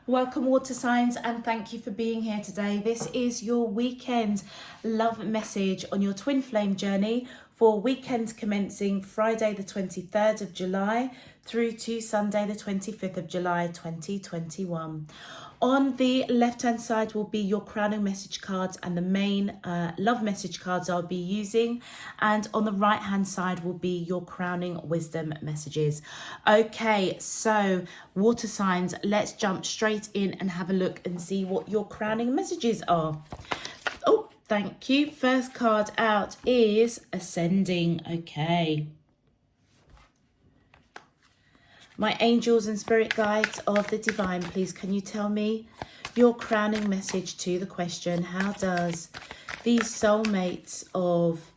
Welcome, water signs, and thank you for being here today. This is your weekend love message on your twin flame journey for weekend commencing Friday the 23rd of July through to Sunday the 25th of July 2021. On the left hand side will be your crowning message cards and the main love message cards I'll be using, and on the right hand side will be your crowning wisdom messages. Okay, so water signs, let's jump straight in and have a look and see what your crowning messages are. Oh, thank you. First card out is ascending. Okay. My angels and spirit guides of the divine, please can you tell me your crowning message to the question, how does the soulmates of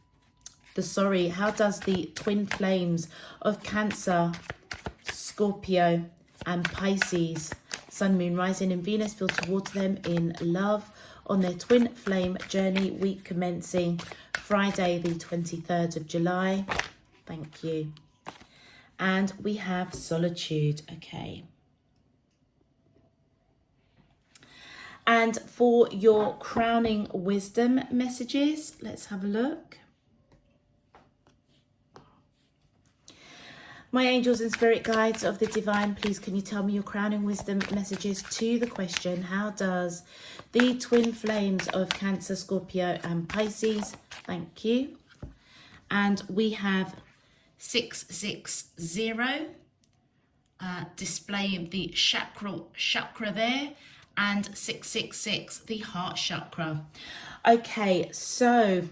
how does the twin flames of Cancer, Scorpio and Pisces, Sun, Moon, Rising and Venus feel towards them in love on their twin flame journey, week commencing Friday the 23rd of July? Thank you. And we have solitude. Okay. And for your crowning wisdom messages, let's have a look. My angels and spirit guides of the divine, please can you tell me your crowning wisdom messages to the question, how does the twin flames of Cancer, Scorpio and Pisces? Thank you. And we have 660, displaying the chakra there, and 666, the heart chakra. Okay, so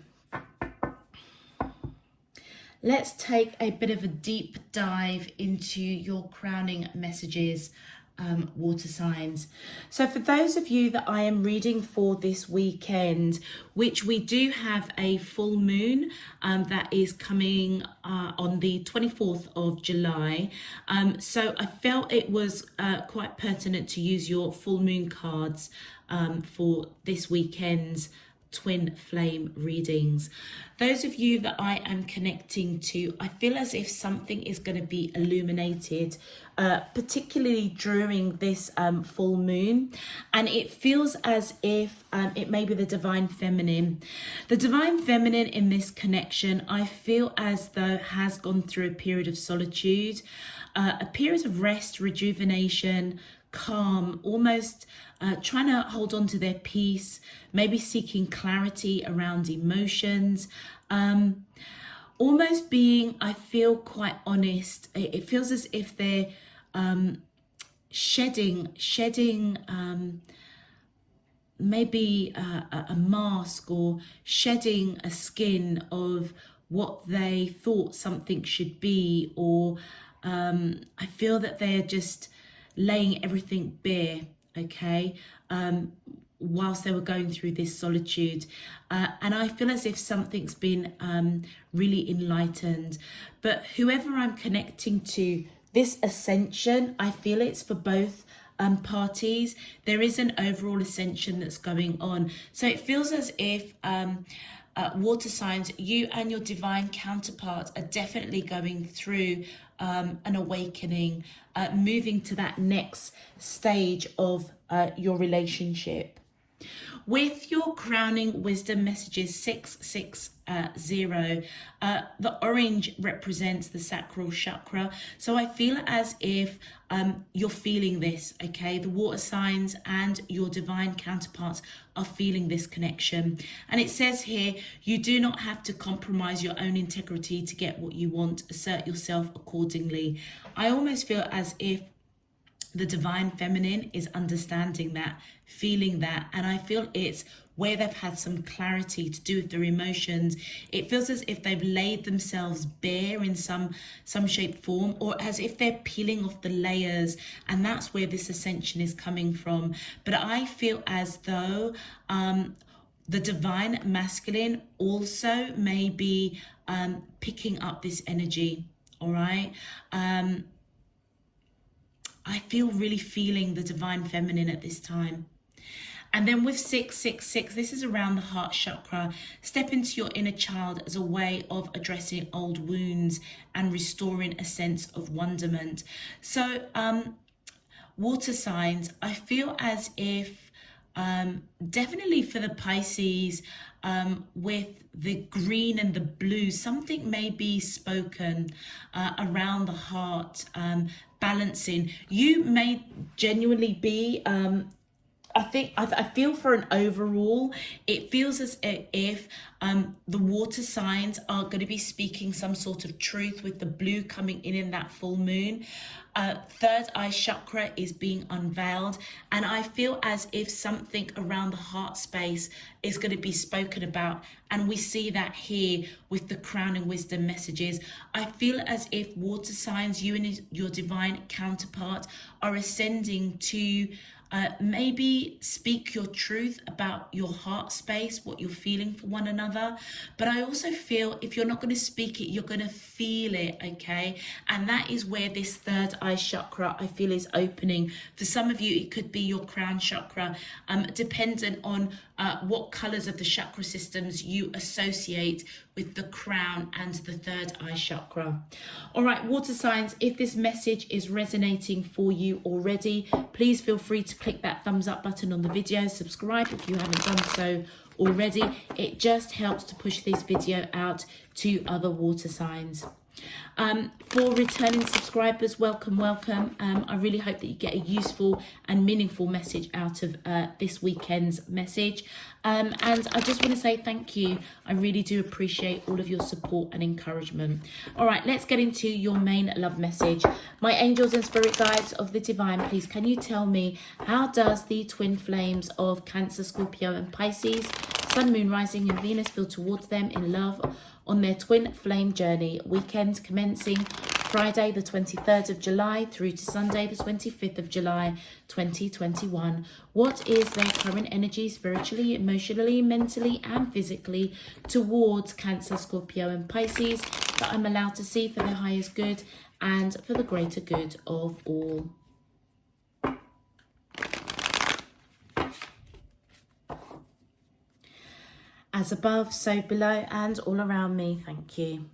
let's take a bit of a deep dive into your crowning messages, water signs. So for those of you that I am reading for this weekend, which we do have a full moon that is coming on the 24th of July. So I felt it was quite pertinent to use your full moon cards for this weekend's twin flame readings. Those of you that I am connecting to, I feel as if something is going to be illuminated, particularly during this full moon, and it feels as if it may be the divine feminine. The divine feminine in this connection, I feel as though has gone through a period of solitude, a period of rest, rejuvenation, calm, almost trying to hold on to their peace, maybe seeking clarity around emotions, almost being, I feel, quite honest. It feels as if they're shedding maybe a mask, or shedding a skin of what they thought something should be, or I feel that they're just laying everything bare, okay, whilst they were going through this solitude. And I feel as if something's been really enlightened. But whoever I'm connecting to, this ascension, I feel it's for both parties. There is an overall ascension that's going on. So it feels as if water signs, you and your divine counterpart are definitely going through an awakening, moving to that next stage of your relationship. With your crowning wisdom messages 660, the orange represents the sacral chakra. So I feel as if you're feeling this, okay? The water signs and your divine counterparts are feeling this connection. And it says here, you do not have to compromise your own integrity to get what you want. Assert yourself accordingly. I almost feel as if the divine feminine is understanding that, feeling that, and I feel it's where they've had some clarity to do with their emotions. It feels as if they've laid themselves bare in some shape, form, or as if they're peeling off the layers, and that's where this ascension is coming from. But I feel as though the divine masculine also may be picking up this energy, all right? I feel really feeling the divine feminine at this time. And then with 666, this is around the heart chakra. Step into your inner child as a way of addressing old wounds and restoring a sense of wonderment. So water signs, I feel as if definitely for the Pisces, with the green and the blue, something may be spoken around the heart, balancing. You may genuinely be I feel for an overall, it feels as if the water signs are going to be speaking some sort of truth with the blue coming in that full moon. Third eye chakra is being unveiled, and I feel as if something around the heart space is going to be spoken about, and we see that here with the crown and wisdom messages. I feel as if water signs, you and your divine counterpart are ascending to maybe speak your truth about your heart space, what you're feeling for one another. But I also feel if you're not going to speak it, you're going to feel it, okay? And that is where this third eye chakra, I feel, is opening. For some of you, it could be your crown chakra, dependent on what colors of the chakra systems you associate with the crown and the third eye chakra. All right, water signs, if this message is resonating for you already, please feel free to click that thumbs up button on the video. Subscribe if you haven't done so already. It just helps to push this video out to other water signs. For returning subscribers, welcome. I really hope that you get a useful and meaningful message out of this weekend's message. And I just want to say thank you. I really do appreciate all of your support and encouragement. All right, let's get into your main love message. My angels and spirit guides of the divine, please, can you tell me, how does the twin flames of Cancer, Scorpio and Pisces, Sun, Moon, Rising and Venus feel towards them in love on their twin flame journey, weekend commencing Friday the 23rd of July through to Sunday the 25th of July 2021. What is their current energy spiritually, emotionally, mentally and physically towards Cancer, Scorpio and Pisces that I'm allowed to see for their highest good and for the greater good of all? As above, so below and all around me. Thank you.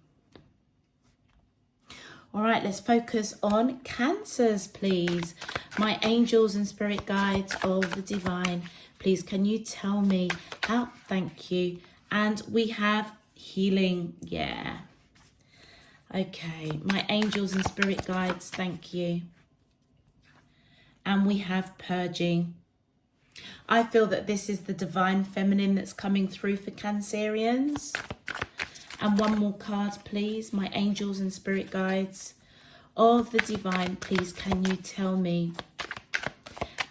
All right, let's focus on Cancers, please. My angels and spirit guides of the divine, please, can you tell me how? Thank you. And we have healing. Yeah. Okay, my angels and spirit guides, thank you. And we have purging. I feel that this is the divine feminine that's coming through for Cancerians. And one more card, please. My angels and spirit guides of the divine, please, can you tell me,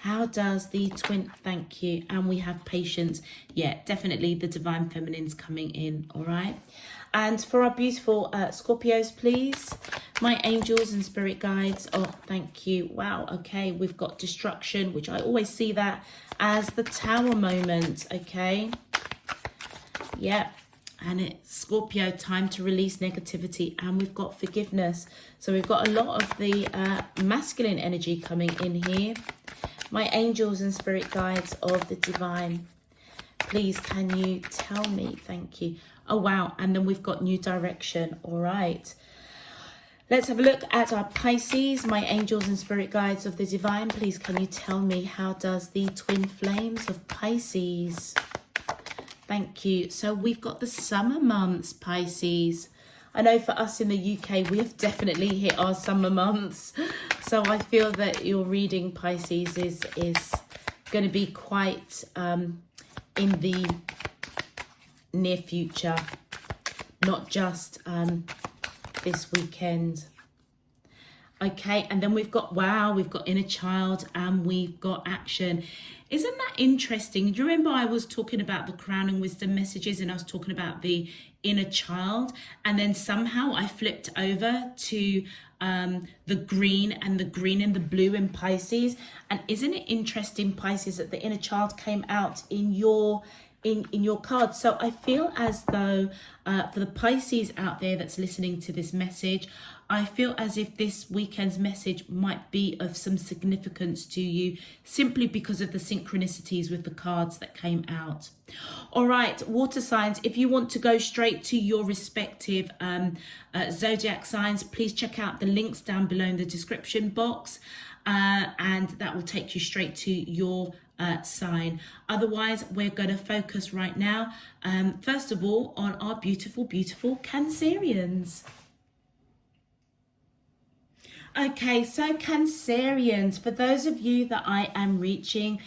how does the twin, thank you, and we have patience. Yeah, definitely the divine feminine's coming in, all right? And for our beautiful Scorpios, please, my angels and spirit guides, oh, thank you. Wow, okay, we've got destruction, which I always see that as the tower moment, okay? Yeah, and it's Scorpio, time to release negativity, and we've got forgiveness. So we've got a lot of the masculine energy coming in here. My angels and spirit guides of the divine, please, can you tell me, thank you. Oh, wow, and then we've got new direction, all right. Let's have a look at our Pisces. My angels and spirit guides of the divine, please, can you tell me, how does the twin flames of Pisces? Thank you. So we've got the summer months, Pisces. I know for us in the UK, we have definitely hit our summer months. So I feel that your reading, Pisces, is going to be quite in the near future, not just this weekend. Okay, and then we've got, wow, we've got inner child and we've got action. Isn't that interesting? Do you remember I was talking about the crown and wisdom messages and I was talking about the inner child, and then somehow I flipped over to the green and the blue in Pisces. And isn't it interesting, Pisces, that the inner child came out in your card? So I feel as though for the Pisces out there that's listening to this message, I feel as if this weekend's message might be of some significance to you simply because of the synchronicities with the cards that came out. All right, water signs, if you want to go straight to your respective zodiac signs, please check out the links down below in the description box. and that will take you straight to your sign. Otherwise, we're going to focus right now, first of all, on our beautiful, beautiful Cancerians. Okay, so Cancerians, for those of you that I am reading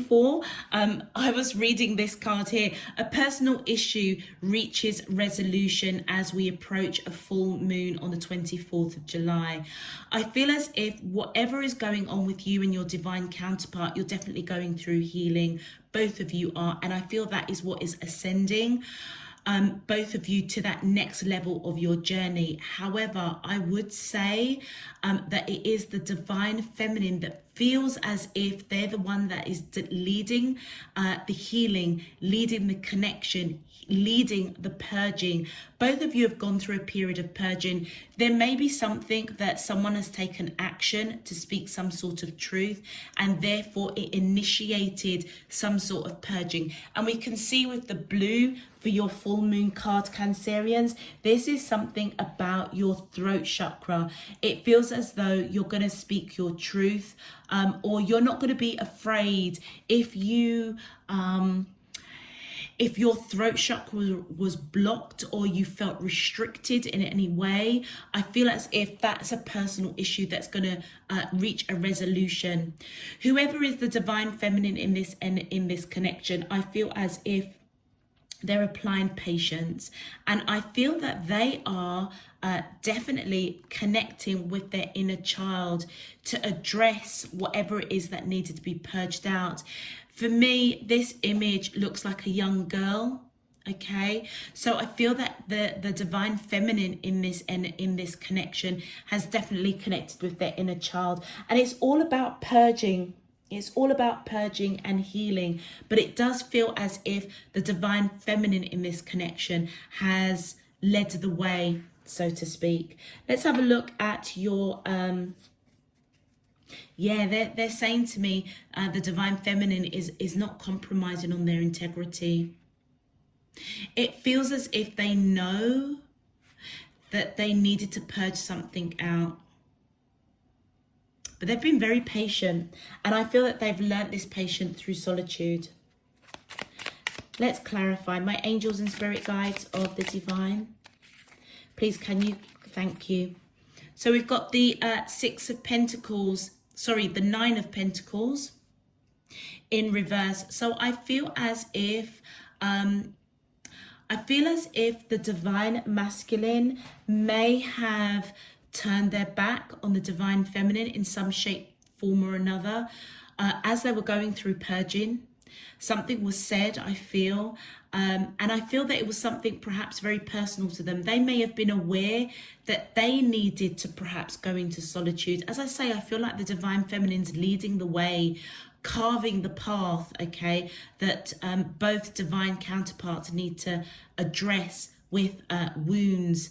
for, I was reading this card here. A personal issue reaches resolution as we approach a full moon on the 24th of July. I feel as if whatever is going on with you and your divine counterpart, you're definitely going through healing. Both of you are, and I feel that is what is ascending both of you to that next level of your journey. However, I would say that it is the divine feminine that feels as if they're the one that is leading the healing, leading the connection, leading the purging. Both of you have gone through a period of purging. There may be something that someone has taken action to speak some sort of truth, and therefore it initiated some sort of purging. And we can see with the blue for your full moon card, Cancerians, this is something about your throat chakra. It feels as though you're going to speak your truth, or you're not going to be afraid if your throat chakra was blocked or you felt restricted in any way. I feel as if that's a personal issue that's going to reach a resolution. Whoever is the divine feminine in this connection, I feel as if they're applying patience, and I feel that they are definitely connecting with their inner child to address whatever it is that needed to be purged out. For me, this image looks like a young girl. Okay, so I feel that the divine feminine in this connection has definitely connected with their inner child, and it's all about purging. It's all about purging and healing, but it does feel as if the divine feminine in this connection has led the way, so to speak. Let's have a look at your, they're saying to me, the divine feminine is not compromising on their integrity. It feels as if they know that they needed to purge something out. But they've been very patient, and I feel that they've learnt this patience through solitude. Let's clarify. My angels and spirit guides of the divine, please can you, thank you. So we've got the the 9 of Pentacles in reverse. So I feel as if the divine masculine may have turned their back on the divine feminine in some shape, form or another, as they were going through purging. Something was said, I feel, and I feel that it was something perhaps very personal to them. They may have been aware that they needed to perhaps go into solitude. As I say, I feel like the divine feminine's leading the way, carving the path, okay, that both divine counterparts need to address with wounds,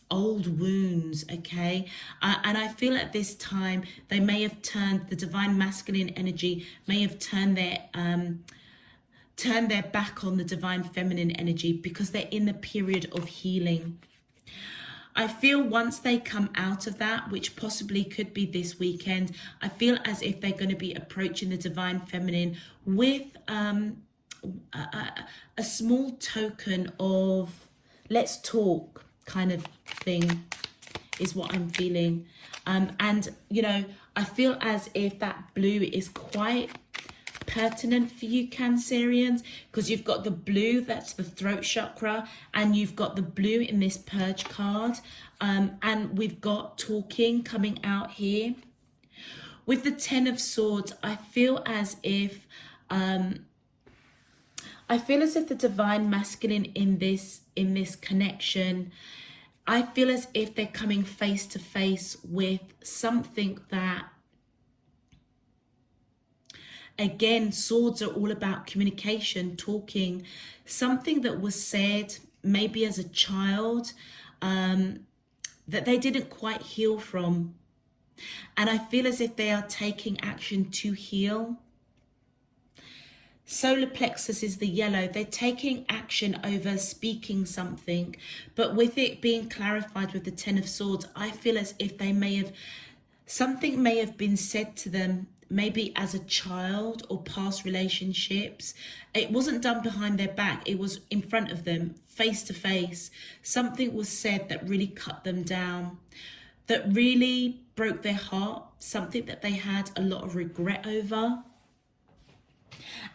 old wounds, okay, and I feel at this time they may have turned, the divine masculine energy may have turned their back on the divine feminine energy because they're in the period of healing. I feel once they come out of that, which possibly could be this weekend, I feel as if they're going to be approaching the divine feminine with a small token of let's talk kind of thing is what I'm feeling. And you know, I feel as if that blue is quite pertinent for you Cancerians, because you've got the blue, that's the throat chakra, and you've got the blue in this purge card, and we've got talking coming out here. With the 10 of Swords, I feel as if the divine masculine in this connection, I feel as if they're coming face to face with something that, again, swords are all about communication, talking, something that was said maybe as a child that they didn't quite heal from. And I feel as if they are taking action to heal. Solar plexus is the yellow. They're taking action over speaking something, but with it being clarified with the 10 of Swords, I feel as if they may have Something may have been said to them, maybe as a child or past relationships. It wasn't done behind their back, it was in front of them, face to face. Something was said that really cut them down, that really broke their heart, something that they had a lot of regret over.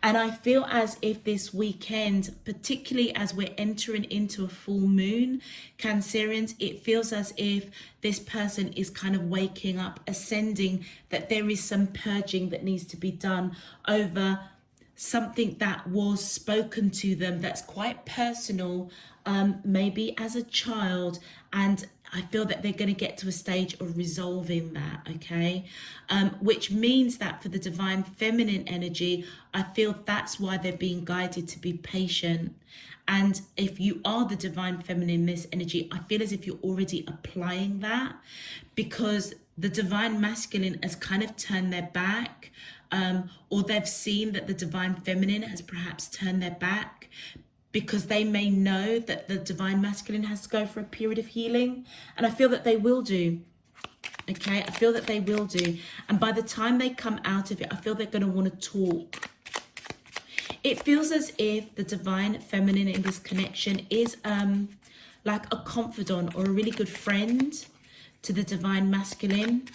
And I feel as if this weekend, particularly as we're entering into a full moon, Cancerians, it feels as if this person is kind of waking up, ascending, that there is some purging that needs to be done over something that was spoken to them that's quite personal, maybe as a child. And I feel that they're going to get to a stage of resolving that, okay? Which means that for the divine feminine energy, I feel that's why they're being guided to be patient. And if you are the divine feminine in this energy, I feel as if you're already applying that, because the divine masculine has kind of turned their back, or they've seen that the divine feminine has perhaps turned their back, because they may know that the divine masculine has to go for a period of healing. And I feel that they will do. Okay, I feel that they will do. And by the time they come out of it, I feel they're going to want to talk. It feels as if the divine feminine in this connection is like a confidant or a really good friend to the divine masculine.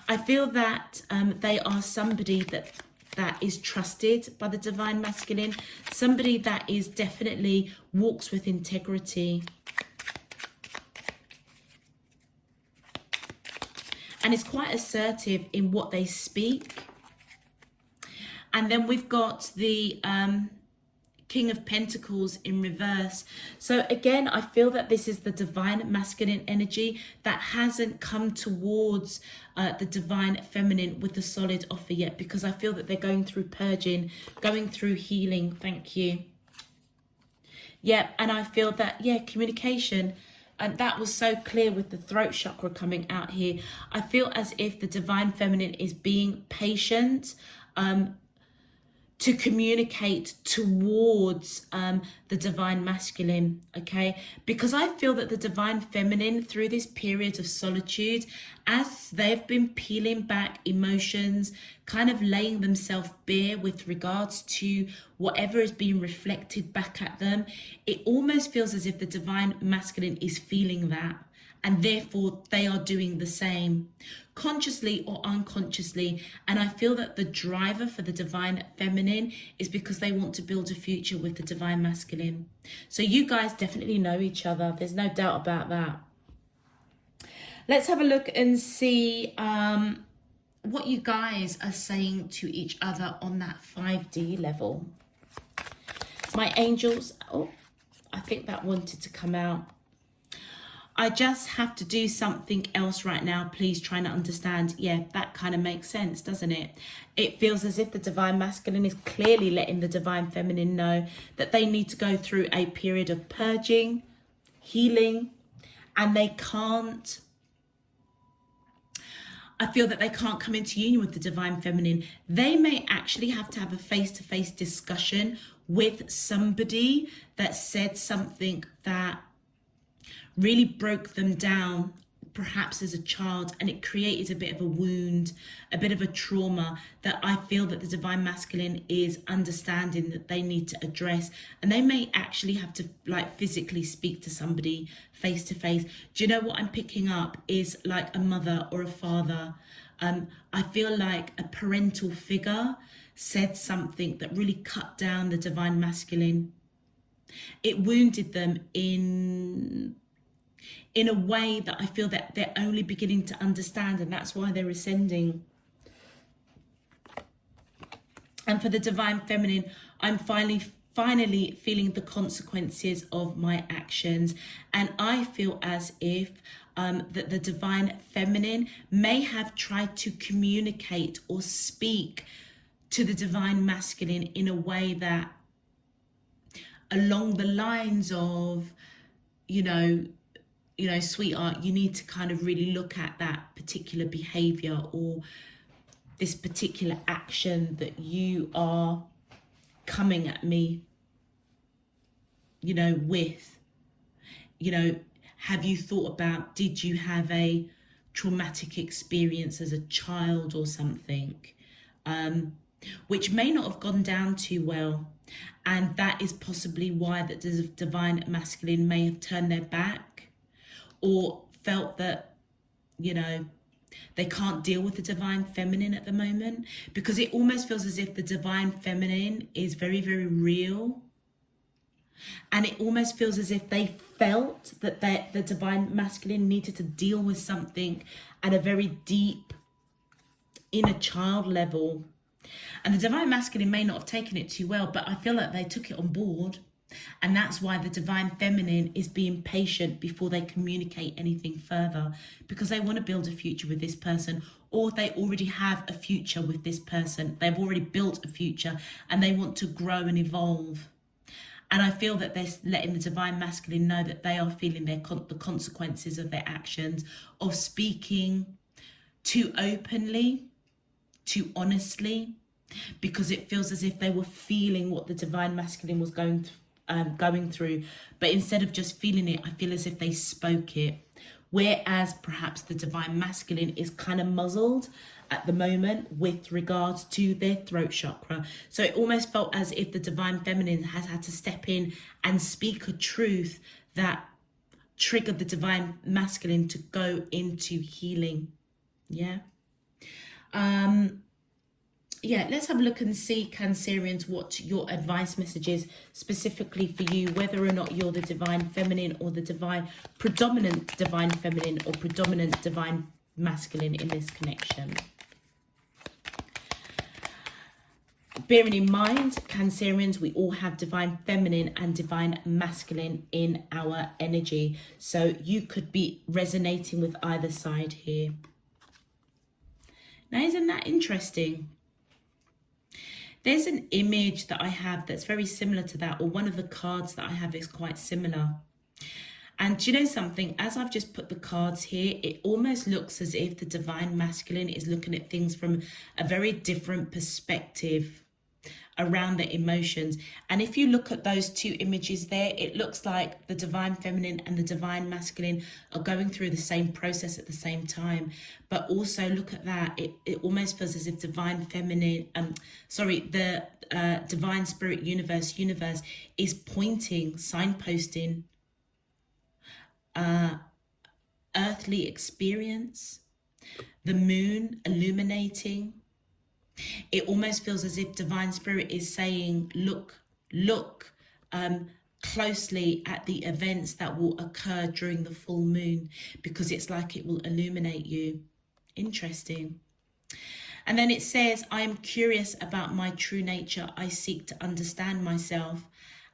I feel that they are somebody that is trusted by the divine masculine, somebody that is definitely walks with integrity. And is quite assertive in what they speak. And then we've got the King of Pentacles in reverse. So again, I feel that this is the divine masculine energy that hasn't come towards the divine feminine with a solid offer yet, because I feel that they're going through purging, going through healing. Thank you. Yeah, and I feel that, yeah, communication. And that was so clear with the throat chakra coming out here. I feel as if the divine feminine is being patient, to communicate towards the divine masculine, okay? Because I feel that the divine feminine, through this period of solitude, as they've been peeling back emotions, kind of laying themselves bare with regards to whatever is being reflected back at them, it almost feels as if the divine masculine is feeling that. And therefore, they are doing the same, consciously or unconsciously. And I feel that the driver for the divine feminine is because they want to build a future with the divine masculine. So you guys definitely know each other. There's no doubt about that. Let's have a look and see what you guys are saying to each other on that 5D level. My angels, oh, I think that wanted to come out. I just have to do something else right now. Please try and understand. Yeah, that kind of makes sense, doesn't it? It feels as if the divine masculine is clearly letting the divine feminine know that they need to go through a period of purging, healing, and they can't. I feel that they can't come into union with the divine feminine. They may actually have to have a face-to-face discussion with somebody that said something that really broke them down, perhaps as a child, and it created a bit of a wound, a bit of a trauma that I feel that the divine masculine is understanding that they need to address. And they may actually have to like physically speak to somebody face to face. Do you know what I'm picking up is like a mother or a father. I feel like a parental figure said something that really cut down the divine masculine. It wounded them in a way that I feel that they're only beginning to understand, and that's why they're ascending. And for the divine feminine, I'm finally feeling the consequences of my actions. And I feel as if that the divine feminine may have tried to communicate or speak to the divine masculine in a way that along the lines of, you know, sweetheart, you need to kind of really look at that particular behavior or this particular action that you are coming at me, with, have you thought about, did you have a traumatic experience as a child or something, which may not have gone down too well. And that is possibly why that the divine masculine may have turned their back or felt that, you know, they can't deal with the divine feminine at the moment, because it almost feels as if the divine feminine is very, very real. And it almost feels as if they felt that the divine masculine needed to deal with something at a very deep inner child level. And the divine masculine may not have taken it too well, but I feel like they took it on board. And that's why the divine feminine is being patient before they communicate anything further, because they want to build a future with this person, or they already have a future with this person. They've already built a future and they want to grow and evolve. And I feel that they're letting the divine masculine know that they are feeling the consequences of their actions, of speaking too openly, too honestly, because it feels as if they were feeling what the divine masculine was going through. But instead of just feeling it, I feel as if they spoke it. Whereas perhaps the divine masculine is kind of muzzled at the moment with regards to their throat chakra. So it almost felt as if the divine feminine has had to step in and speak a truth that triggered the divine masculine to go into healing. Yeah. Yeah, let's have a look and see, Cancerians, what your advice message is specifically for you, whether or not you're the divine feminine or the predominant divine feminine or predominant divine masculine in this connection. Bearing in mind, Cancerians, we all have divine feminine and divine masculine in our energy. So you could be resonating with either side here. Now, isn't that interesting? There's an image that I have that's very similar to that, or one of the cards that I have is quite similar. And do you know something? As I've just put the cards here, it almost looks as if the divine masculine is looking at things from a very different perspective around the emotions. And if you look at those two images there, it looks like the divine feminine and the divine masculine are going through the same process at the same time. But also look at that, it almost feels as if divine feminine, the divine spirit universe is pointing, signposting earthly experience, the moon illuminating. It almost feels as if divine spirit is saying, look closely at the events that will occur during the full moon, because it's like it will illuminate you. Interesting. And then it says, I am curious about my true nature. I seek to understand myself,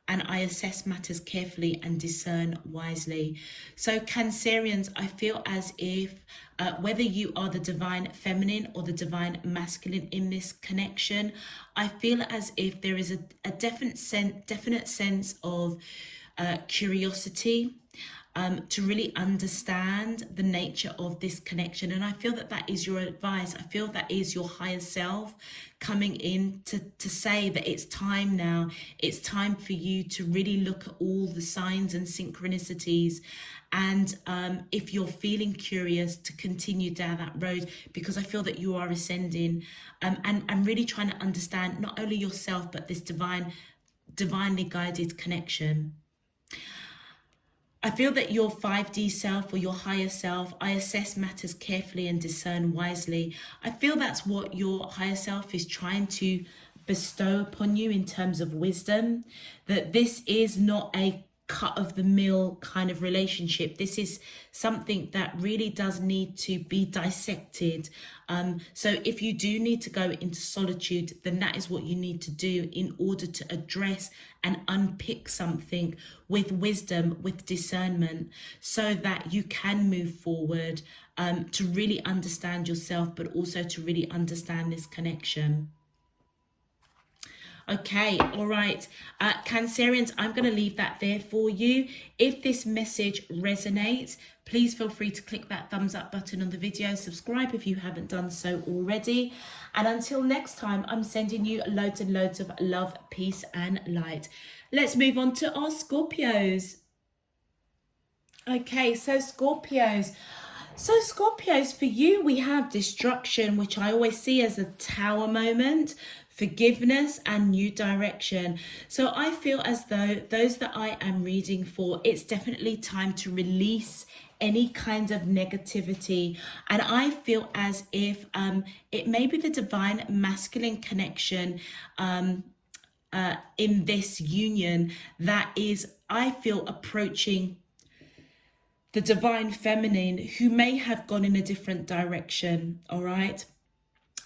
and I assess matters carefully and discern wisely. So Cancerians, I feel as if whether you are the divine feminine or the divine masculine in this connection, I feel as if there is a definite sense of curiosity to really understand the nature of this connection. And I feel that that is your advice. I feel that is your higher self coming in to say that it's time now. It's time for you to really look at all the signs and synchronicities. And if you're feeling curious, to continue down that road, because I feel that you are ascending and really trying to understand not only yourself, but this divinely guided connection. I feel that your 5D self or your higher self, I assess matters carefully and discern wisely. I feel that's what your higher self is trying to bestow upon you in terms of wisdom, that this is not a cut of the mill kind of relationship. This is something that really does need to be dissected. So if you do need to go into solitude, then that is what you need to do in order to address and unpick something with wisdom, with discernment, so that you can move forward to really understand yourself, but also to really understand this connection. Okay, all right. Cancerians, I'm going to leave that there for you. If this message resonates, please feel free to click that thumbs up button on the video. Subscribe if you haven't done so already. And until next time, I'm sending you loads and loads of love, peace and light. Let's move on to our Scorpios. Okay, so Scorpios. So Scorpios, for you, we have destruction, which I always see as a tower moment, forgiveness and new direction. So I feel as though those that I am reading for, it's definitely time to release any kind of negativity. And I feel as if it may be the divine masculine connection in this union that is, I feel, approaching the divine feminine who may have gone in a different direction. All right.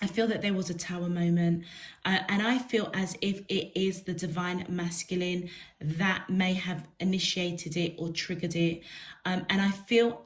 I feel that there was a tower moment, and I feel as if it is the divine masculine that may have initiated it or triggered it. And I feel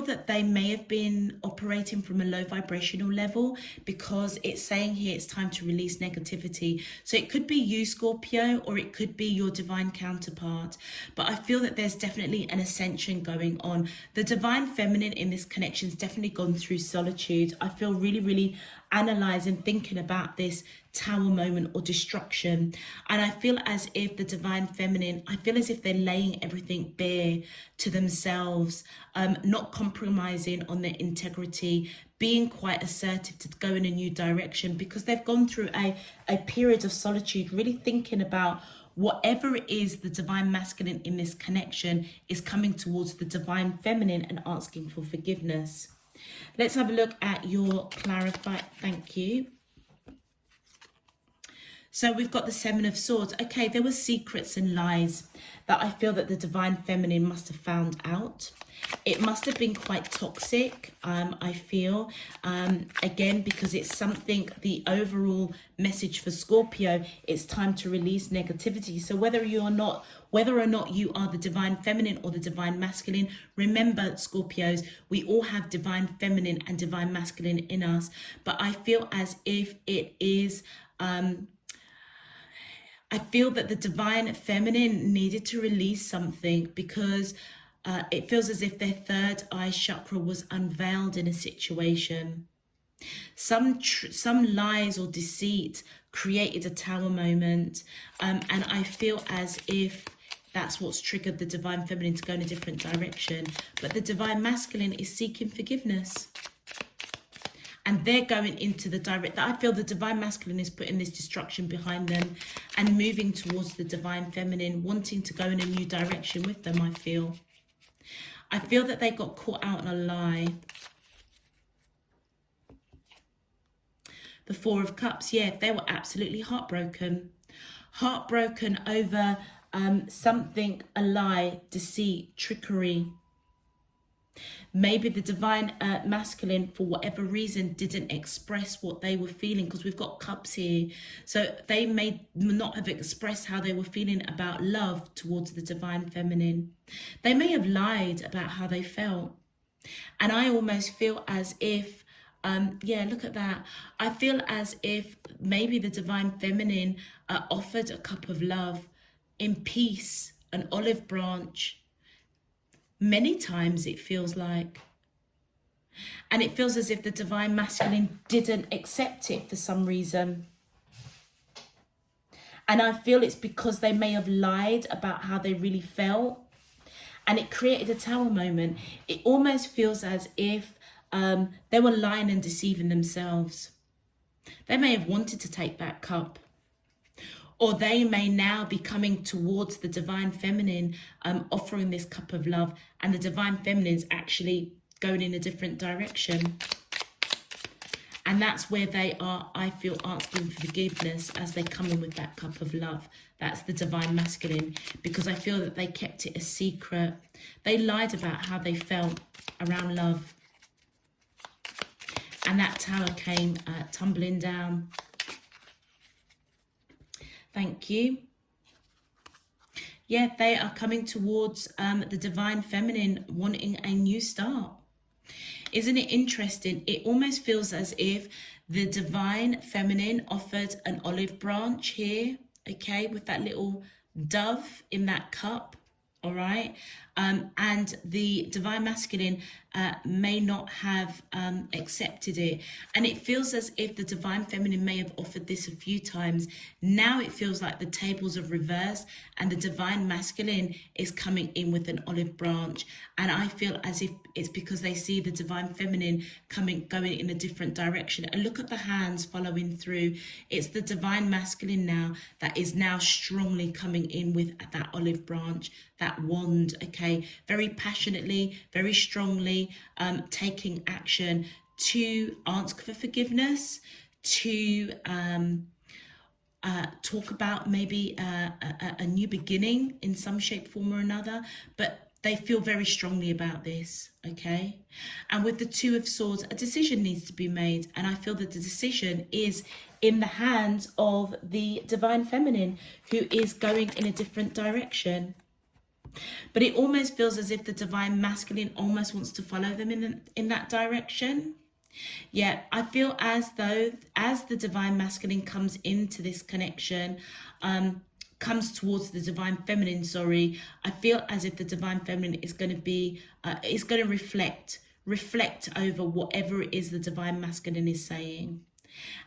that they may have been operating from a low vibrational level, because it's saying here it's time to release negativity. So it could be you, Scorpio, or it could be your divine counterpart. But I feel that there's definitely an ascension going on. The divine feminine in this connection has definitely gone through solitude. I feel really, really analysing, thinking about this tower moment or destruction. And I feel as if the divine feminine, I feel as if they're laying everything bare to themselves, not compromising on their integrity, being quite assertive to go in a new direction, because they've gone through a period of solitude, really thinking about whatever it is the divine masculine in this connection is coming towards the divine feminine and asking for forgiveness. Let's have a look at your clarify. Thank you. So we've got the Seven of Swords. Okay, there were secrets and lies that I feel that the divine feminine must have found out. It must have been quite toxic, I feel, again, because it's something, the overall message for Scorpio, it's time to release negativity. So whether or not you are the divine feminine or the divine masculine, remember, Scorpios, we all have divine feminine and divine masculine in us. But I feel as if it is... I feel that the divine feminine needed to release something, because it feels as if their third eye chakra was unveiled in a situation. Some lies or deceit created a tower moment, and I feel as if that's what's triggered the divine feminine to go in a different direction. But the divine masculine is seeking forgiveness. And they're going into the direct, that I feel the divine masculine is putting this destruction behind them and moving towards the divine feminine, wanting to go in a new direction with them, I feel. I feel that they got caught out in a lie. The Four of Cups, yeah, they were absolutely heartbroken. Heartbroken over something, a lie, deceit, trickery. Maybe the divine masculine, for whatever reason, didn't express what they were feeling, because we've got cups here. So they may not have expressed how they were feeling about love towards the divine feminine. They may have lied about how they felt. And I almost feel as if, yeah, look at that. I feel as if maybe the divine feminine offered a cup of love in peace, an olive branch. Many times it feels like. And it feels as if the divine masculine didn't accept it for some reason. And I feel it's because they may have lied about how they really felt. And it created a tower moment. It almost feels as if they were lying and deceiving themselves. They may have wanted to take that cup. Or they may now be coming towards the divine feminine, offering this cup of love, and the divine feminine's actually going in a different direction. And that's where they are, I feel, asking for forgiveness as they come in with that cup of love. That's the divine masculine, because I feel that they kept it a secret. They lied about how they felt around love. And that tower came tumbling down. Thank you. Yeah, they are coming towards the divine feminine, wanting a new start. Isn't it interesting? It almost feels as if the divine feminine offered an olive branch here, okay, with that little dove in that cup, all right? and the divine masculine may not have accepted it. And it feels as if the divine feminine may have offered this a few times. Now it feels like the tables have reversed and the divine masculine is coming in with an olive branch. And I feel as if it's because they see the divine feminine going in a different direction. And look at the hands following through. It's the divine masculine now that is now strongly coming in with that olive branch, that wand, okay, very passionately, very strongly, taking action to ask for forgiveness, to talk about maybe a new beginning in some shape, form or another, but they feel very strongly about this, okay? And with the Two of Swords, a decision needs to be made, and I feel that the decision is in the hands of the divine feminine, who is going in a different direction. But it almost feels as if the divine masculine almost wants to follow them in that direction. Yeah, I feel as though as the divine masculine comes into this connection, comes towards the divine feminine, I feel as if the divine feminine is going to be, is going to reflect over whatever it is the divine masculine is saying.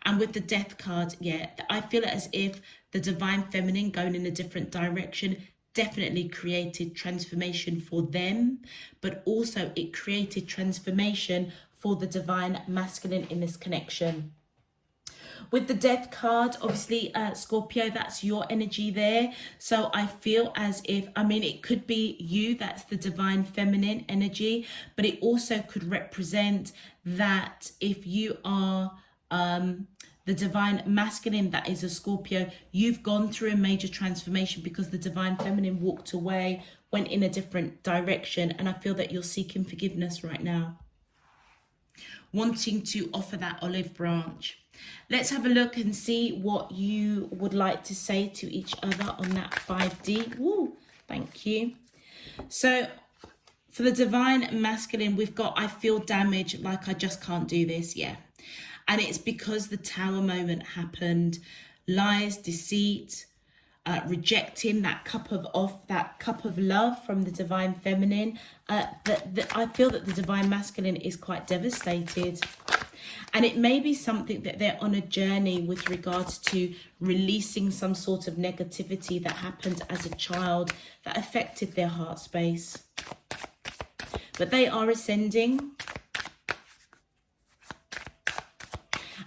And with the Death card, yeah, I feel as if the divine feminine going in a different direction definitely created transformation for them, but also it created transformation for the divine masculine in this connection. With the Death card, obviously, Scorpio, that's your energy there. So I feel as if, I mean, it could be you, that's the divine feminine energy, but it also could represent that if you are the divine masculine, that is a Scorpio, you've gone through a major transformation because the divine feminine walked away, went in a different direction, and I feel that you're seeking forgiveness right now, wanting to offer that olive branch. Let's have a look and see what you would like to say to each other on that 5D. Woo, thank you. So for the divine masculine, we've got, I feel damaged, like I just can't do this. Yeah. And it's because the Tower moment happened. Lies, deceit, rejecting that cup of love from the divine feminine. I feel that the divine masculine is quite devastated. And it may be something that they're on a journey with regards to releasing some sort of negativity that happened as a child that affected their heart space. But they are ascending.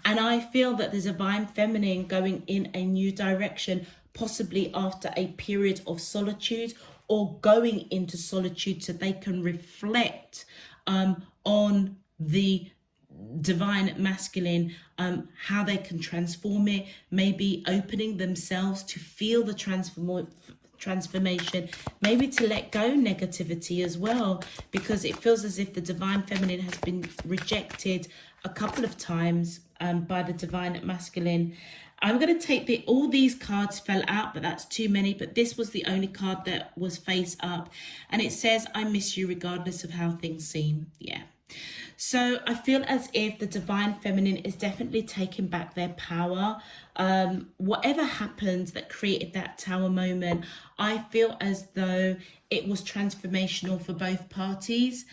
And I feel that the divine feminine going in a new direction, possibly after a period of solitude or going into solitude so they can reflect on the divine masculine, how they can transform it, maybe opening themselves to feel the transformation, maybe to let go negativity as well, because it feels as if the divine feminine has been rejected a couple of times by the divine masculine. I'm going to take all these cards fell out, but that's too many. But this was the only card that was face up. And it says, I miss you regardless of how things seem. Yeah. So I feel as if the divine feminine is definitely taking back their power. Whatever happens that created that Tower moment, I feel as though it was transformational for both parties.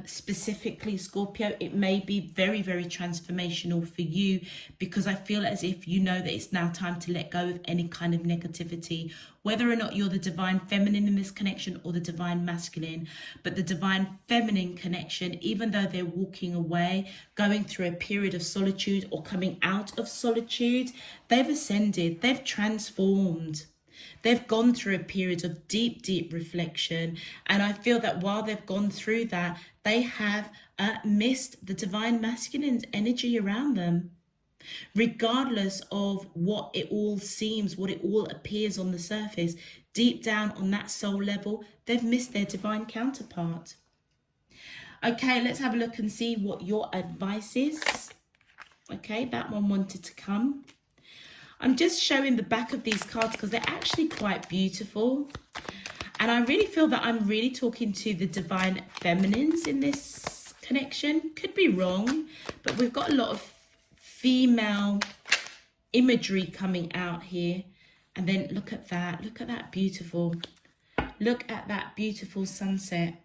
Specifically Scorpio, it may be very, very transformational for you, because I feel as if you know that it's now time to let go of any kind of negativity, whether or not you're the divine feminine in this connection or the divine masculine. But the divine feminine connection, even though they're walking away, going through a period of solitude or coming out of solitude, they've ascended, they've transformed. They've gone through a period of deep, deep reflection. And I feel that while they've gone through that, they have missed the divine masculine's energy around them. Regardless of what it all seems, what it all appears on the surface, deep down on that soul level, they've missed their divine counterpart. Okay, let's have a look and see what your advice is. Okay, that one wanted to come. I'm just showing the back of these cards because they're actually quite beautiful. And I really feel that I'm really talking to the divine feminines in this connection. Could be wrong, but we've got a lot of female imagery coming out here. And then look at that beautiful Look at that beautiful sunset.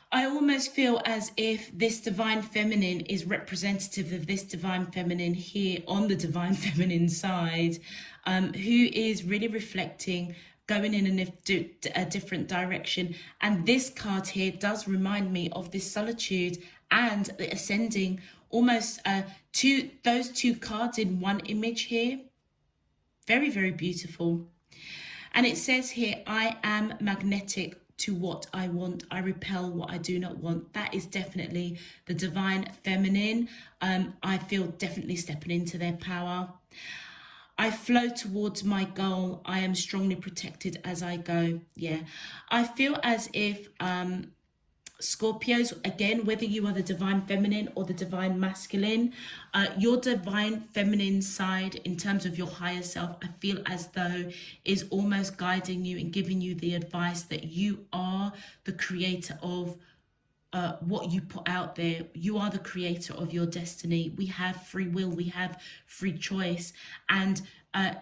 I almost feel as if this divine feminine is representative of this divine feminine here on the divine feminine side, who is really reflecting, going in a different direction. And this card here does remind me of this solitude and the ascending, almost those two cards in one image here. Very, very beautiful. And it says here, I am magnetic to what I want. I repel what I do not want. That is definitely the divine feminine. I feel definitely stepping into their power. I flow towards my goal. I am strongly protected as I go. Yeah. I feel as if Scorpios, again, whether you are the divine feminine or the divine masculine, your divine feminine side in terms of your higher self, I feel as though is almost guiding you and giving you the advice that you are the creator of what you put out there. You are the creator of your destiny. We have free will, we have free choice, and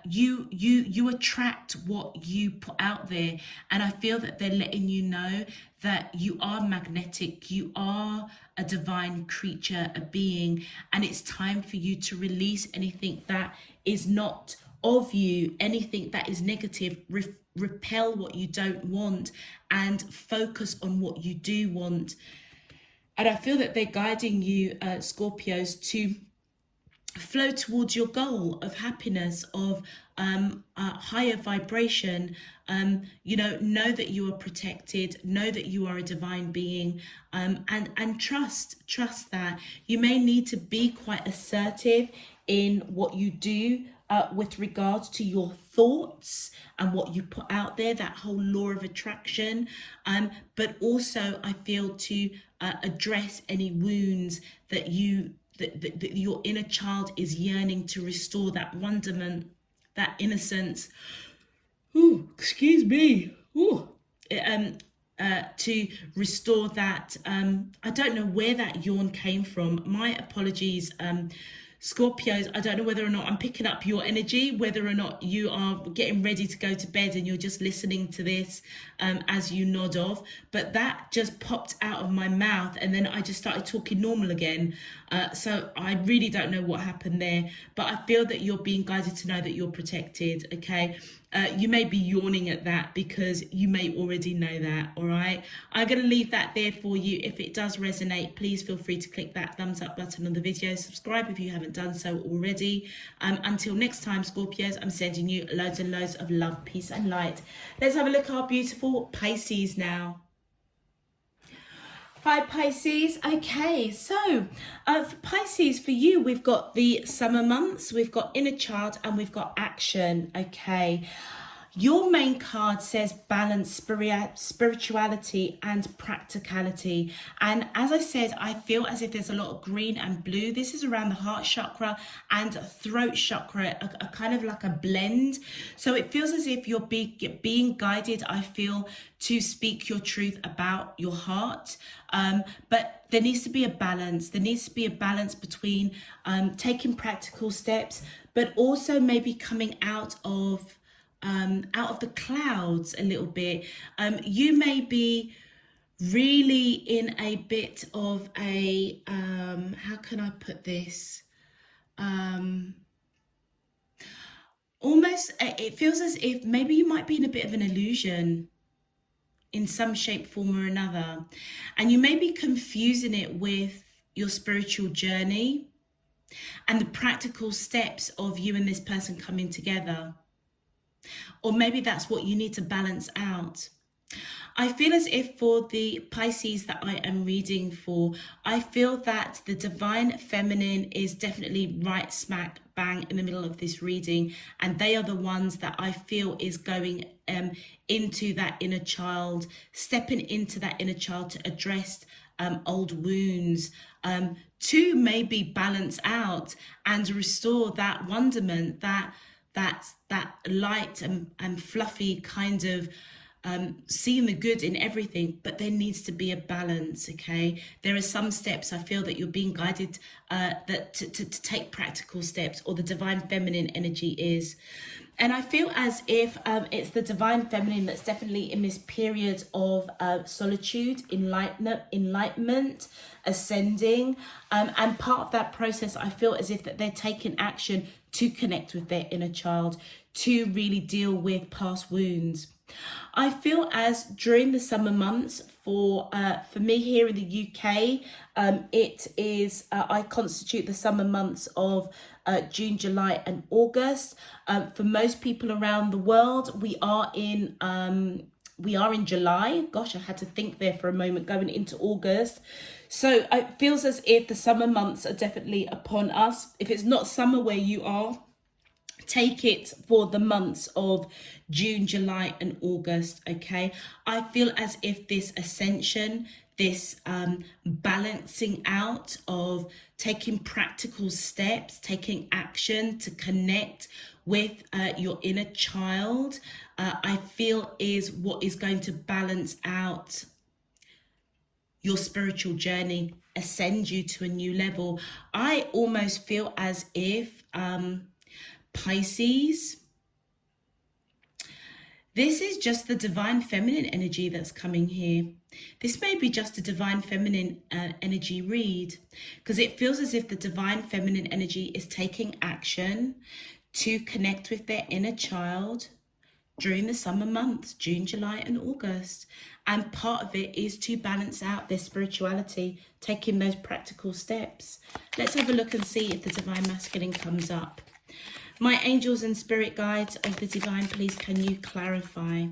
you attract what you put out there. And I feel that they're letting you know that you are magnetic, you are a divine creature, a being, and it's time for you to release anything that is not of you, anything that is negative. Repel what you don't want and focus on what you do want. And I feel that they're guiding you, Scorpios, to flow towards your goal of happiness, of higher vibration. Know that you are protected, know that you are a divine being, and trust that. You may need to be quite assertive in what you do with regards to your thoughts and what you put out there, that whole law of attraction, but also I feel to address any wounds that your inner child is yearning to restore, that wonderment, that innocence. Ooh, excuse me. Ooh. To restore that. I don't know where that yawn came from. My apologies, Scorpios. I don't know whether or not I'm picking up your energy, whether or not you are getting ready to go to bed and you're just listening to this as you nod off. But that just popped out of my mouth and then I just started talking normal again. So I really don't know what happened there. But I feel that you're being guided to know that you're protected, okay? You may be yawning at that because you may already know that, all right? I'm going to leave that there for you. If it does resonate, please feel free to click that thumbs up button on the video. Subscribe if you haven't done so already. Until next time, Scorpios, I'm sending you loads and loads of love, peace and light. Let's have a look at our beautiful Pisces now. Hi Pisces. Okay, so for Pisces, for you, we've got the summer months, we've got inner child, and we've got action. Okay, your main card says balance, spirituality and practicality. And as I said, I feel as if there's a lot of green and blue. This is around the heart chakra and throat chakra, a kind of like a blend. So it feels as if you're being guided, I feel, to speak your truth about your heart. But there needs to be a balance. There needs to be a balance between taking practical steps, but also maybe coming out of the clouds a little bit. You may be really in a bit of a, how can I put this? Almost, it feels as if maybe you might be in a bit of an illusion in some shape, form or another. And you may be confusing it with your spiritual journey and the practical steps of you and this person coming together. Or maybe that's what you need to balance out. I feel as if for the Pisces that I am reading for, I feel that the divine feminine is definitely right smack bang in the middle of this reading. And they are the ones that I feel is going into that inner child, stepping into that inner child to address old wounds, to maybe balance out and restore that wonderment, that light and fluffy kind of seeing the good in everything, but there needs to be a balance. Okay, there are some steps I feel that you're being guided to take practical steps, or the divine feminine energy is. And I feel as if it's the divine feminine that's definitely in this period of solitude, enlightenment, ascending. And part of that process, I feel as if that they're taking action to connect with their inner child, to really deal with past wounds. I feel as during the summer months for me here in the UK, it is I constitute the summer months of June, July, and August. For most people around the world, we are in July. Gosh, I had to think there for a moment, going into August. So it feels as if the summer months are definitely upon us. If it's not summer where you are, take it for the months of June, July, and August. Okay, I feel as if this ascension, this balancing out of taking practical steps, taking action to connect with your inner child, I feel is what is going to balance out your spiritual journey, ascend you to a new level. I almost feel as if Pisces, this is just the divine feminine energy that's coming here. This may be just a divine feminine energy read, because it feels as if the divine feminine energy is taking action to connect with their inner child during the summer months, June, July, and August. And part of it is to balance out their spirituality, taking those practical steps. Let's have a look and see if the divine masculine comes up. My angels and spirit guides of the divine, please can you clarify?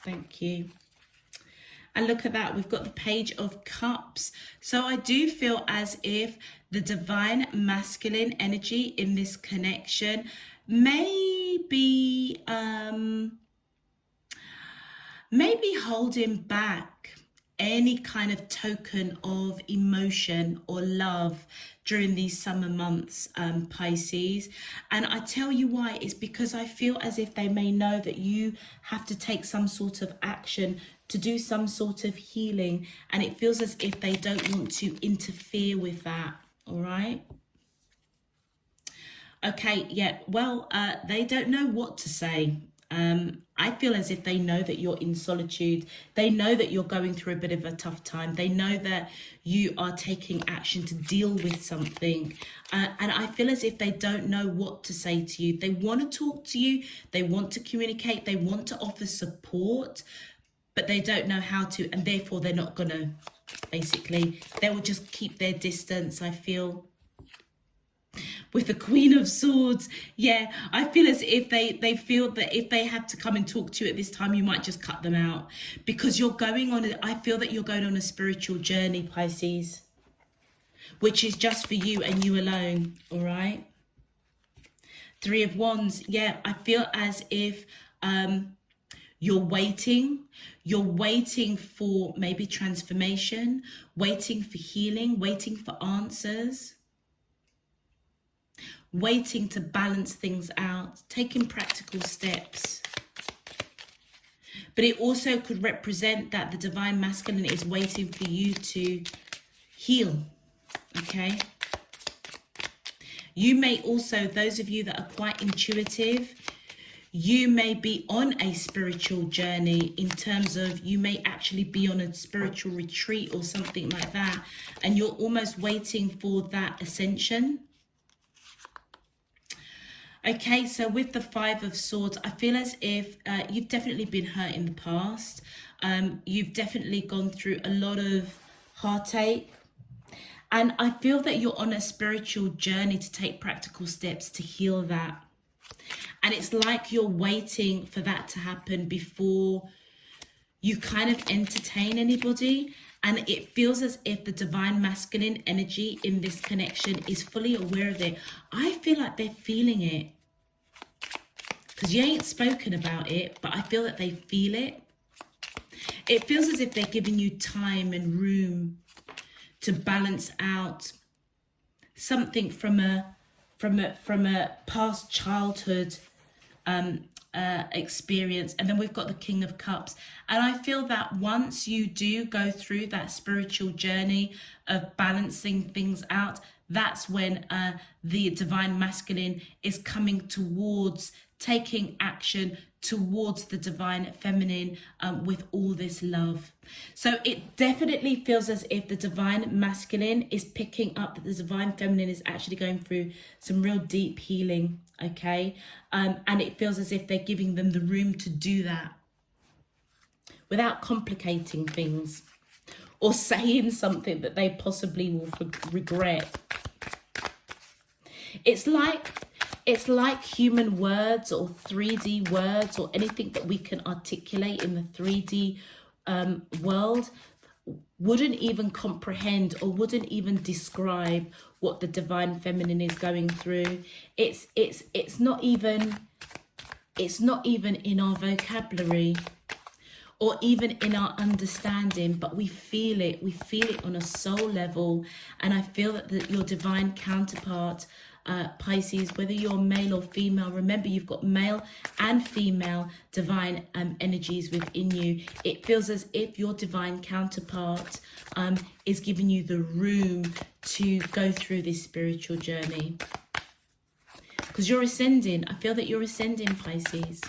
Thank you. And look at that, we've got the Page of Cups. So I do feel as if the divine masculine energy in this connection may be holding back any kind of token of emotion or love during these summer months, Pisces. And I tell you why. It's because I feel as if they may know that you have to take some sort of action to do some sort of healing, and it feels as if they don't want to interfere with that. All right. Okay, yeah, well, they don't know what to say. I feel as if they know that you're in solitude. They know that you're going through a bit of a tough time. They know that you are taking action to deal with something. And I feel as if they don't know what to say to you. They want to talk to you. They want to communicate. They want to offer support, but they don't know how to. And therefore, they're not going to, basically, they will just keep their distance, I feel. With the Queen of Swords, yeah, I feel as if they feel that if they had to come and talk to you at this time, you might just cut them out, because you're going on, I feel that you're going on a spiritual journey, Pisces, which is just for you and you alone, all right? Three of Wands, yeah, I feel as if you're waiting for maybe transformation, waiting for healing, waiting for answers, waiting to balance things out, taking practical steps. But it also could represent that the divine masculine is waiting for you to heal, okay? You may also, those of you that are quite intuitive, you may be on a spiritual journey, in terms of you may actually be on a spiritual retreat or something like that, and you're almost waiting for that ascension. Okay, so with the Five of Swords, I feel as if you've definitely been hurt in the past. You've definitely gone through a lot of heartache. And I feel that you're on a spiritual journey to take practical steps to heal that. And it's like you're waiting for that to happen before you kind of entertain anybody. And it feels as if the divine masculine energy in this connection is fully aware of it. I feel like they're feeling it. Because you ain't spoken about it, but I feel that they feel it. It feels as if they're giving you time and room to balance out something from a past childhood experience. And then we've got the King of Cups. And I feel that once you do go through that spiritual journey of balancing things out, that's when the divine masculine is coming towards taking action towards the divine feminine with all this love. So it definitely feels as if the divine masculine is picking up that the divine feminine is actually going through some real deep healing, okay? And it feels as if they're giving them the room to do that without complicating things or saying something that they possibly will regret. It's like human words or 3D words or anything that we can articulate in the 3D world wouldn't even comprehend or wouldn't even describe what the divine feminine is going through. It's not even in our vocabulary or even in our understanding, but we feel it on a soul level. And I feel that your divine counterpart, Pisces, whether you're male or female, remember you've got male and female divine energies within you. It feels as if your divine counterpart is giving you the room to go through this spiritual journey. Because you're ascending. I feel that you're ascending, Pisces.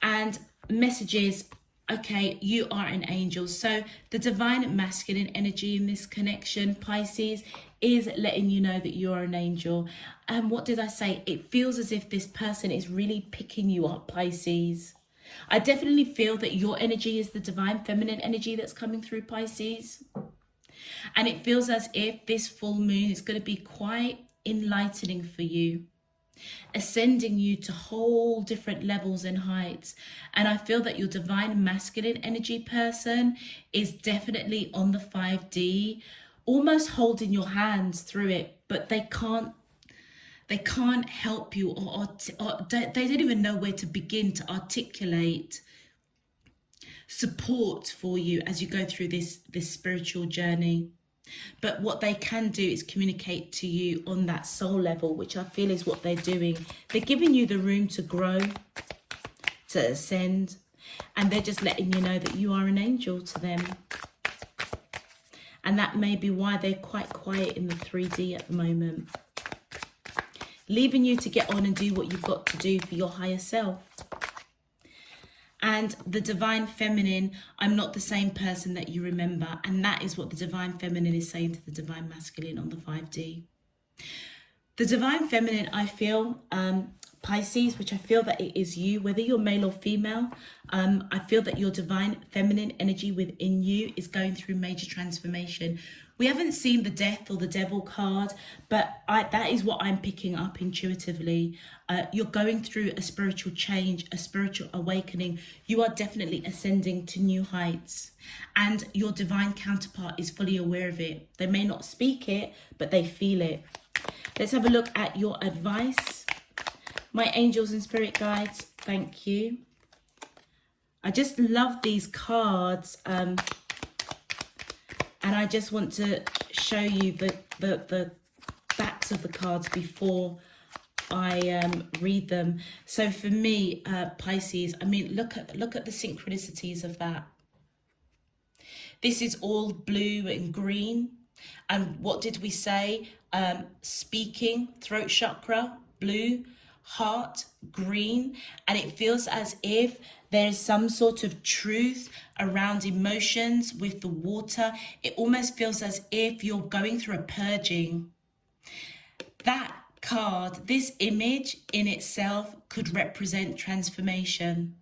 And messages, okay, you are an angel. So the divine masculine energy in this connection, Pisces, is letting you know that you are an angel. And what did I say? It feels as if this person is really picking you up, Pisces. I definitely feel that your energy is the divine feminine energy that's coming through, Pisces. And it feels as if this full moon is going to be quite enlightening for you, ascending you to whole different levels and heights. And I feel that your divine masculine energy person is definitely on the 5D, almost holding your hands through it, but they can't help you or they don't even know where to begin to articulate support for you as you go through this spiritual journey. But what they can do is communicate to you on that soul level, which I feel is what they're doing. They're giving you the room to grow, to ascend, and they're just letting you know that you are an angel to them. And that may be why they're quite quiet in the 3D at the moment, leaving you to get on and do what you've got to do for your higher self. And the divine feminine, I'm not the same person that you remember. And that is what the divine feminine is saying to the divine masculine on the 5D. The divine feminine, I feel, Pisces, which I feel that it is you, whether you're male or female, I feel that your divine feminine energy within you is going through major transformation. We haven't seen the death or the devil card, but that is what I'm picking up intuitively. You're going through a spiritual change, a spiritual awakening. You are definitely ascending to new heights, and your divine counterpart is fully aware of it. They may not speak it, but they feel it. Let's have a look at your advice. My angels and spirit guides, thank you. I just love these cards. And I just want to show you the backs of the cards before I read them. So for me, Pisces, I mean, look at the synchronicities of that. This is all blue and green. And what did we say? Speaking, throat chakra, blue, heart, green. And it feels as if there's some sort of truth around emotions with the water. It almost feels as if you're going through a purging. That card, this image in itself could represent transformation,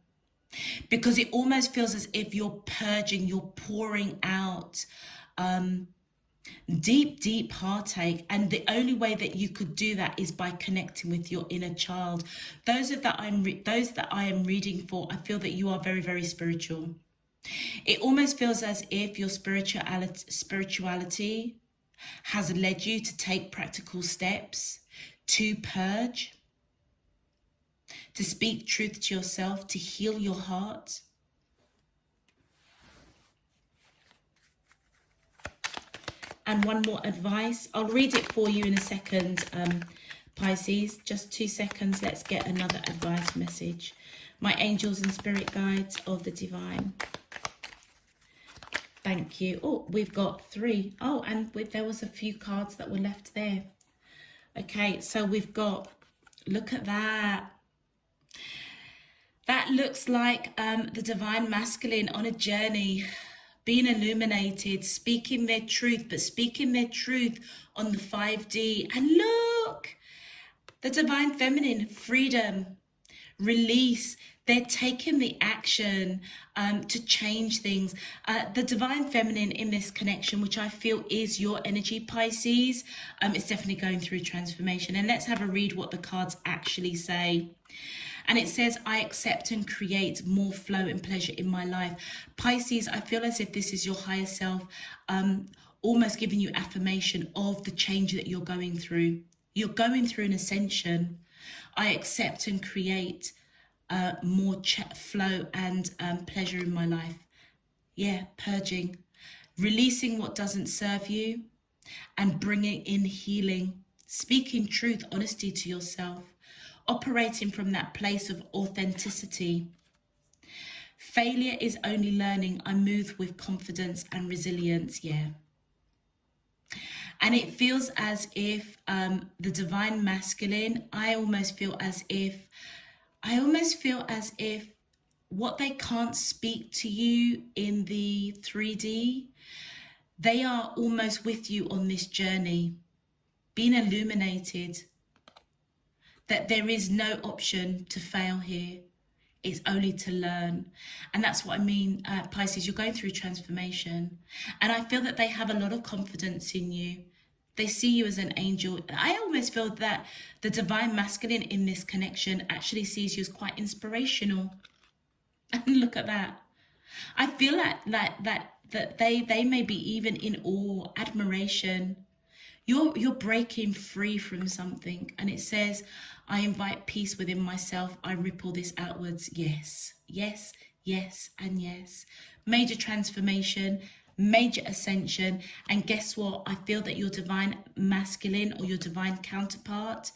because it almost feels as if you're purging, you're pouring out deep heartache, and the only way that you could do that is by connecting with your inner child. Those that I am reading for, I feel that you are very, very spiritual. It almost feels as if your spirituality has led you to take practical steps to purge, to speak truth to yourself, to heal your heart. And one more advice. I'll read it for you in a second, Pisces, just 2 seconds. Let's get another advice message. My angels and spirit guides of the divine. Thank you. Oh, we've got 3. Oh, and there was a few cards that were left there. Okay, so we've got, look at that. That looks like the divine masculine on a journey, being illuminated, speaking their truth, but speaking their truth on the 5D. And look, the divine feminine, freedom, release. They're taking the action to change things. The divine feminine in this connection, which I feel is your energy, Pisces, is definitely going through transformation. And let's have a read what the cards actually say. And it says, I accept and create more flow and pleasure in my life. Pisces, I feel as if this is your higher self, almost giving you affirmation of the change that you're going through. You're going through an ascension. I accept and create more flow and pleasure in my life. Yeah, purging. Releasing what doesn't serve you and bringing in healing. Speaking truth, honesty to yourself. Operating from that place of authenticity. Failure is only learning. I move with confidence and resilience. Yeah. And it feels as if the divine masculine, I almost feel as if what they can't speak to you in the 3D, they are almost with you on this journey, being illuminated. That there is no option to fail here. It's only to learn. And that's what I mean, Pisces, you're going through transformation. And I feel that they have a lot of confidence in you. They see you as an angel. I almost feel that the divine masculine in this connection actually sees you as quite inspirational. And look at that. I feel that they may be even in awe, admiration. You're breaking free from something. And it says, I invite peace within myself. I ripple this outwards. Yes, yes, yes, and yes. Major transformation, major ascension. And guess what? I feel that your divine masculine or your divine counterpart,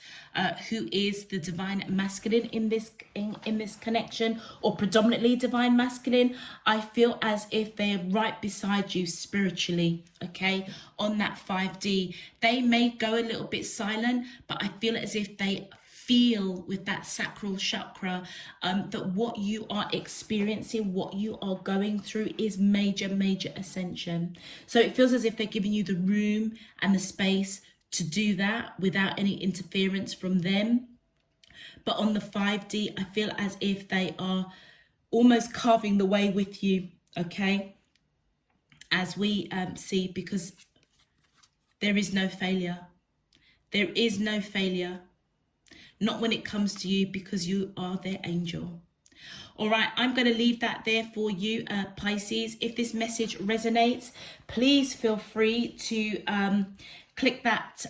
who is the divine masculine in this connection, or predominantly divine masculine, I feel as if they're right beside you spiritually, okay, on that 5D. They may go a little bit silent, but I feel as if they feel with that sacral chakra that what you are experiencing, what you are going through is major ascension. So it feels as if they're giving you the room and the space to do that without any interference from them. But on the 5D, I feel as if they are almost carving the way with you, okay, as we see, because there is no failure. There is no failure. Not when it comes to you, because you are their angel. All right, I'm going to leave that there for you, Pisces. If this message resonates, please feel free to click that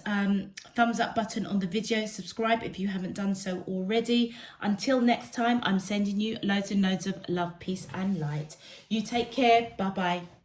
thumbs up button on the video. Subscribe if you haven't done so already. Until next time, I'm sending you loads and loads of love, peace and light. You take care. Bye-bye.